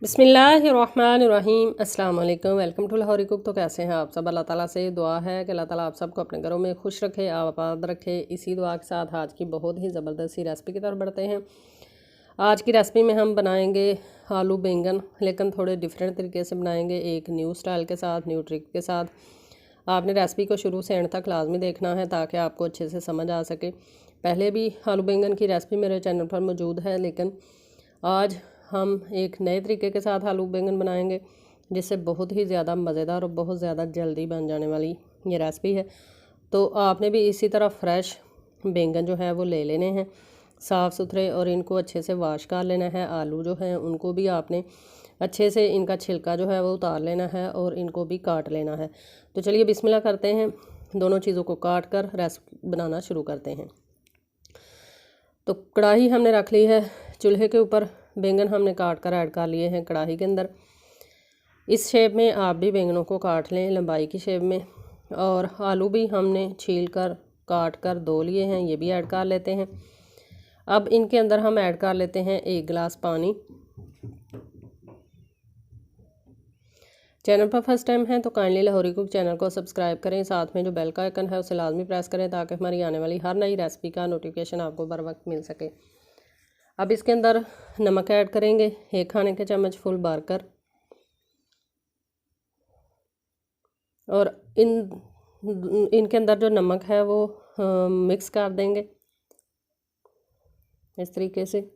बिस्मिल्लाहिर्रहमानिर्रहीम अस्सलाम वालेकुम। Welcome to Lahori cook. तो कैसे हैं आप सब? अल्लाह ताला से दुआ है कि अल्लाह ताला आप सबको अपने घरों में खुश रखे, आबाद रखे। इसी दुआ के साथ आज की बहुत ही ज़बरदस्त सी रेसिपी की तरफ बढ़ते हैं। आज की रेसिपी में हम बनाएंगे आलू बैंगन, लेकिन थोड़े डिफरेंट तरीके से बनाएंगे, एक न्यू स्टाइल के साथ, न्यू ट्रिक के साथ। आपने रेसिपी को शुरू से एंड तक लाजमी देखना है ताकि आपको अच्छे से समझ आ सके। पहले भी आलू बैंगन की रेसिपी मेरे चैनल पर मौजूद है, लेकिन आज हम एक नए तरीके के साथ आलू बैंगन बनाएंगे जिससे बहुत ही ज़्यादा मज़ेदार और बहुत ज़्यादा जल्दी बन जाने वाली ये रेसिपी है। तो आपने भी इसी तरह फ्रेश बैंगन जो है वो ले लेने हैं, साफ़ सुथरे, और इनको अच्छे से वॉश कर लेना है। आलू जो हैं उनको भी आपने अच्छे से इनका छिलका जो है वो उतार लेना है और इनको भी काट लेना है। तो चलिए बिस्मिल्लाह करते हैं, दोनों चीज़ों को काट कर रेसिपी बनाना शुरू करते हैं। तो कढ़ाई हमने रख ली है चूल्हे के ऊपर। बैंगन हमने काट कर ऐड कर लिए हैं कढ़ाई के अंदर। इस शेप में आप भी बैंगनों को काट लें, लंबाई की शेप में। और आलू भी हमने छील कर काट कर धो लिए हैं, ये भी ऐड कर लेते हैं। अब इनके अंदर हम ऐड कर लेते हैं 1 गिलास पानी। चैनल पर फर्स्ट टाइम है तो काइंडली लाहौरी कुक चैनल को सब्सक्राइब करें, साथ में जो बेल का आइकन है उसे लाजमी प्रेस करें ताकि हमारी आने वाली हर नई रेसिपी का नोटिफिकेशन आपको बर वक्त मिल सके। अब इसके अंदर नमक ऐड करेंगे, 1 खाने के चम्मच फुल भर कर। और इनके अंदर जो नमक है वो मिक्स कर देंगे इस तरीके से।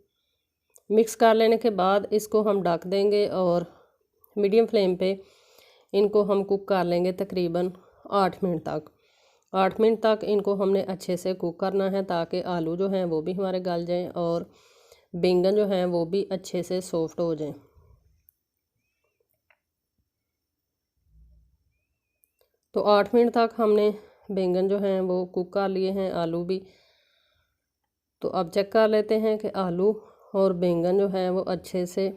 मिक्स कर लेने के बाद इसको हम ढक देंगे और मीडियम फ्लेम पे इनको हम कुक कर लेंगे तकरीबन 8 मिनट तक। 8 मिनट तक इनको हमने अच्छे से कुक करना है ताकि आलू जो हैं वो भी हमारे गल जाएं और बैंगन जो हैं वो भी अच्छे से सॉफ्ट हो जाएं। तो 8 मिनट तक हमने बैंगन जो हैं वो कुक कर लिए हैं, आलू भी। तो अब चेक कर लेते हैं कि आलू और बैंगन जो हैं वो अच्छे से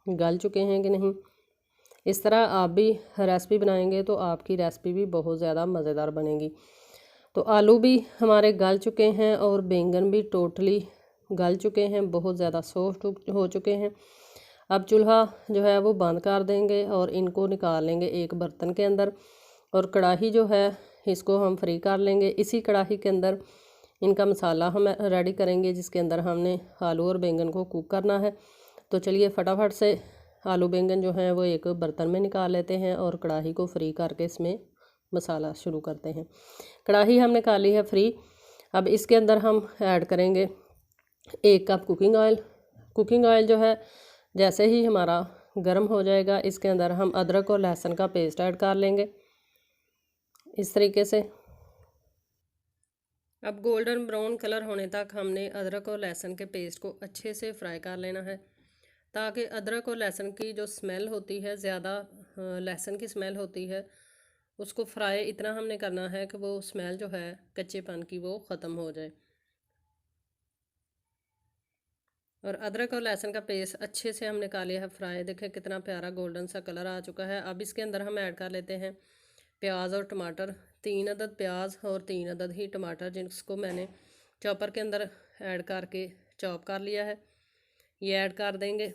गल चुके हैं कि नहीं। इस तरह आप भी रेसिपी बनाएंगे तो आपकी रेसिपी भी बहुत ज़्यादा मज़ेदार बनेगी। तो आलू भी हमारे गल चुके हैं और बैंगन भी टोटली गल चुके हैं, बहुत ज़्यादा सॉफ्ट हो चुके हैं। अब चूल्हा जो है वो बंद कर देंगे और इनको निकाल लेंगे एक बर्तन के अंदर। और कढ़ाई जो है इसको हम फ्री कर लेंगे। इसी कढ़ाई के अंदर इनका मसाला हम रेडी करेंगे जिसके अंदर हमने आलू और बैंगन को कुक करना है। तो चलिए फटाफट से आलू बैंगन जो हैं वो एक बर्तन में निकाल लेते हैं और कढ़ाई को फ्री करके इसमें मसाला शुरू करते हैं। कढ़ाई हमने निकाली है फ्री। अब इसके अंदर हम ऐड करेंगे 1 cup cooking oil. Cooking oil जो है जैसे ही हमारा गर्म हो जाएगा इसके अंदर हम अदरक और लहसुन का पेस्ट ऐड कर लेंगे इस तरीके से। अब गोल्डन ब्राउन कलर होने तक हमने अदरक और लहसुन के पेस्ट को अच्छे से फ्राई कर लेना है ताकि अदरक और लहसुन की जो स्मेल होती है, ज़्यादा लहसुन की स्मेल होती है, उसको फ्राई इतना हमने करना है कि वो स्मेल जो है कच्चेपन की वो ख़त्म हो जाए। और अदरक और लहसुन का पेस्ट अच्छे से हमने कर लिया है फ्राई। देखें कितना प्यारा गोल्डन सा कलर आ चुका है। अब इसके अंदर हम ऐड कर लेते हैं प्याज और टमाटर। 3 अदद प्याज और 3 अदद ही टमाटर जिसको मैंने चॉपर के अंदर ऐड करके चॉप कर लिया है, ये ऐड कर देंगे।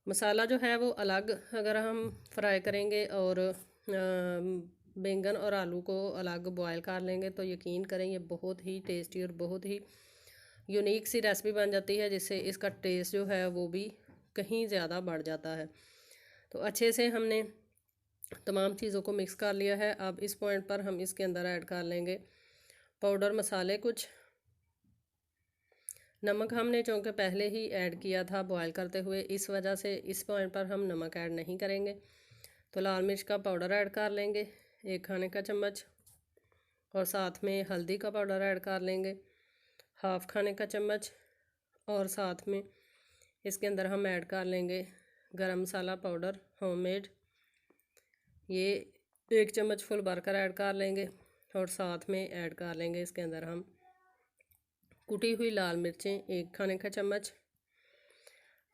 मसाला जो है वो अलग अगर हम फ्राई करेंगे और बैंगन और आलू को अलग बॉयल कर लेंगे तो यकीन करें ये बहुत ही टेस्टी और बहुत ही यूनिक सी रेसिपी बन जाती है जिससे इसका टेस्ट जो है वो भी कहीं ज़्यादा बढ़ जाता है। तो अच्छे से हमने तमाम चीज़ों को मिक्स कर लिया है। अब इस पॉइंट पर हम इसके अंदर ऐड कर लेंगे पाउडर मसाले कुछ। नमक हमने चूँकि पहले ही ऐड किया था बॉयल करते हुए, इस वजह से इस पॉइंट पर हम नमक ऐड नहीं करेंगे। तो लाल मिर्च का पाउडर ऐड कर लेंगे 1 खाने का चम्मच, और साथ में हल्दी का पाउडर ऐड कर लेंगे 1/2 खाने का चम्मच, और साथ में इसके अंदर हम ऐड कर लेंगे गरम मसाला पाउडर होममेड, ये 1 चम्मच फुल भरकर ऐड कर लेंगे। और साथ में ऐड कर लेंगे इसके अंदर हम कुटी हुई लाल मिर्चें 1 खाने का चम्मच।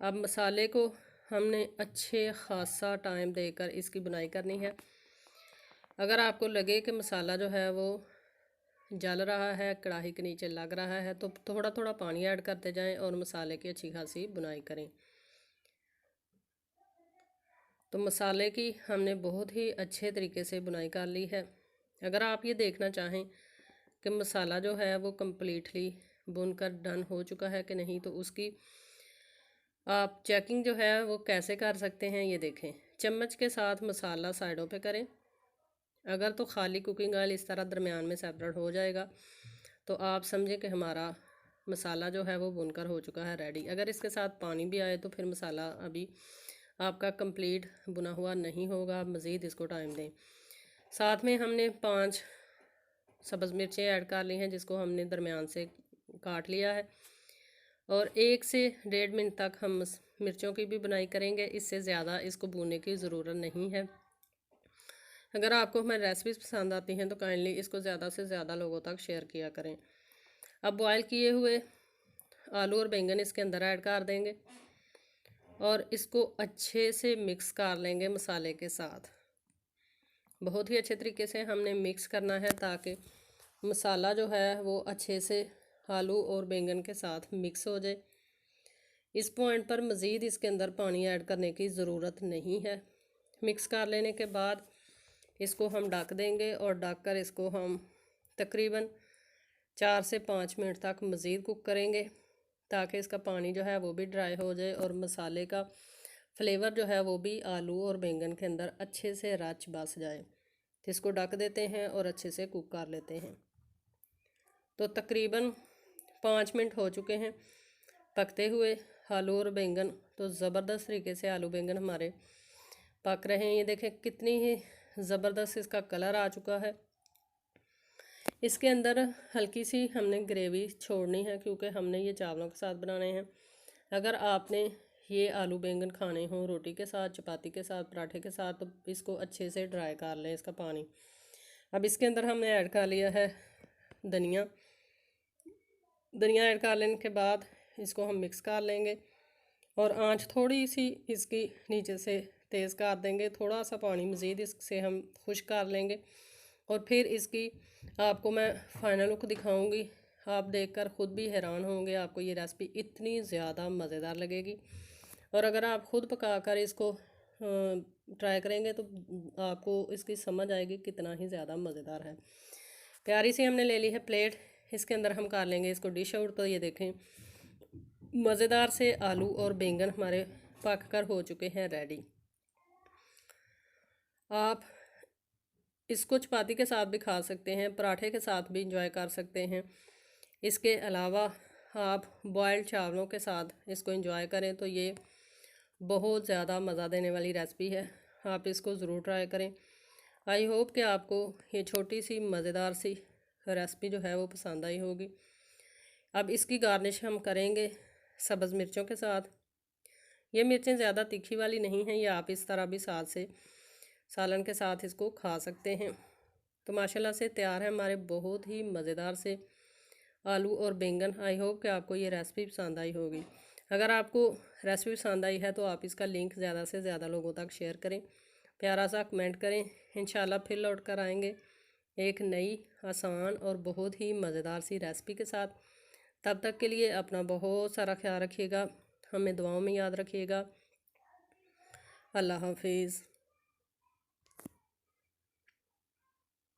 अब मसाले को हमने अच्छे खासा टाइम देकर इसकी बुनाई करनी है। अगर आपको लगे कि मसाला जो है वो जल रहा है, कढ़ाई के नीचे लग रहा है, तो थोड़ा थोड़ा पानी ऐड करते जाएं और मसाले की अच्छी खासी बुनाई करें। तो मसाले की हमने बहुत ही अच्छे तरीके से बुनाई कर ली है। अगर आप ये देखना चाहें कि मसाला जो है वो कम्प्लीटली बुनकर डन हो चुका है कि नहीं, तो उसकी आप चेकिंग जो है वो कैसे कर सकते हैं, ये देखें। चम्मच के साथ मसाला साइडों पे करें। अगर तो खाली कुकिंग ऑयल इस तरह दरमियान में सेपरेट हो जाएगा तो आप समझें कि हमारा मसाला जो है वो बुनकर हो चुका है रेडी। अगर इसके साथ पानी भी आए तो फिर मसाला अभी आपका कंप्लीट बुना हुआ नहीं होगा, आप मज़ीद इसको टाइम दें। साथ में हमने 5 सब्ज़ मिर्चें ऐड कर ली हैं जिसको हमने दरमियान से काट लिया है, और 1 से 1.5 मिनट तक हम मिर्चों की भी बुनाई करेंगे। इससे ज़्यादा इसको भूनने की ज़रूरत नहीं है। अगर आपको हमारी रेसिपीज़ पसंद आती हैं तो काइंडली इसको ज़्यादा से ज़्यादा लोगों तक शेयर किया करें। अब बॉयल किए हुए आलू और बैंगन इसके अंदर ऐड कर देंगे और इसको अच्छे से मिक्स कर लेंगे मसाले के साथ। बहुत ही अच्छे तरीके से हमने मिक्स करना है ताकि मसाला जो है वो अच्छे से आलू और बैंगन के साथ मिक्स हो जाए। इस पॉइंट पर मज़ीद इसके अंदर पानी ऐड करने की ज़रूरत नहीं है। मिक्स कर लेने के बाद इसको हम ढक देंगे और ढक कर इसको हम तकरीबन 4 से 5 मिनट तक मज़ीद कुक करेंगे ताकि इसका पानी जो है वो भी ड्राई हो जाए और मसाले का फ्लेवर जो है वो भी आलू और बैंगन के अंदर अच्छे से रच बस जाए। तो इसको ढक देते हैं और अच्छे से कुक कर लेते हैं। तो तकरीबन 5 मिनट हो चुके हैं पकते हुए आलू और बैंगन। तो ज़बरदस्त तरीके से आलू बैंगन हमारे पक रहे हैं। ये देखें कितनी ही ज़बरदस्त इसका कलर आ चुका है। इसके अंदर हल्की सी हमने ग्रेवी छोड़नी है क्योंकि हमने ये चावलों के साथ बनाने हैं। अगर आपने ये आलू बैंगन खाने हों रोटी के साथ, चपाती के साथ, पराठे के साथ, तो इसको अच्छे से ड्राई कर लें इसका पानी। अब इसके अंदर हमने ऐड कर लिया है धनिया। धनिया ऐड कर लेने के बाद इसको हम मिक्स कर लेंगे और आंच थोड़ी सी इसकी नीचे से तेज़ कर देंगे। थोड़ा सा पानी मज़ीद इससे हम खुश्क कर लेंगे और फिर इसकी आपको मैं फ़ाइनल लुक दिखाऊंगी। आप देखकर ख़ुद भी हैरान होंगे, आपको ये रेसिपी इतनी ज़्यादा मज़ेदार लगेगी। और अगर आप ख़ुद पका कर इसको ट्राई करेंगे तो आपको इसकी समझ आएगी कितना ही ज़्यादा मज़ेदार है। प्यारी सी हमने ले ली है प्लेट, इसके अंदर हम कर लेंगे इसको डिश आउट। तो ये देखें मज़ेदार से आलू और बैंगन हमारे पक कर हो चुके हैं रेडी। आप इसको चपाती के साथ भी खा सकते हैं, पराठे के साथ भी इंजॉय कर सकते हैं। इसके अलावा आप बॉयल्ड चावलों के साथ इसको इंजॉय करें तो ये बहुत ज़्यादा मज़ा देने वाली रेसिपी है। आप इसको ज़रूर ट्राई करें। आई होप कि आपको ये छोटी सी मज़ेदार सी रेसिपी जो है वो पसंद आई होगी। अब इसकी गार्निश हम करेंगे सब्ज़ मिर्चों के साथ। ये मिर्चें ज़्यादा तीखी वाली नहीं हैं, ये आप इस तरह भी साथ से सालन के साथ इसको खा सकते हैं। तो माशाल्लाह से तैयार है हमारे बहुत ही मज़ेदार से आलू और बैंगन। आई होप कि आपको ये रेसिपी पसंद आई होगी। अगर आपको रेसिपी पसंद आई है तो आप इसका लिंक ज़्यादा से ज़्यादा लोगों तक शेयर करें, प्यारा सा कमेंट करें। इंशाल्लाह फिर लौट कर आएँगे एक नई आसान और बहुत ही मज़ेदार सी रेसिपी के साथ। तब तक के लिए अपना बहुत सारा ख्याल रखिएगा, हमें दुआओं में याद रखिएगा। अल्लाह हाफिज़।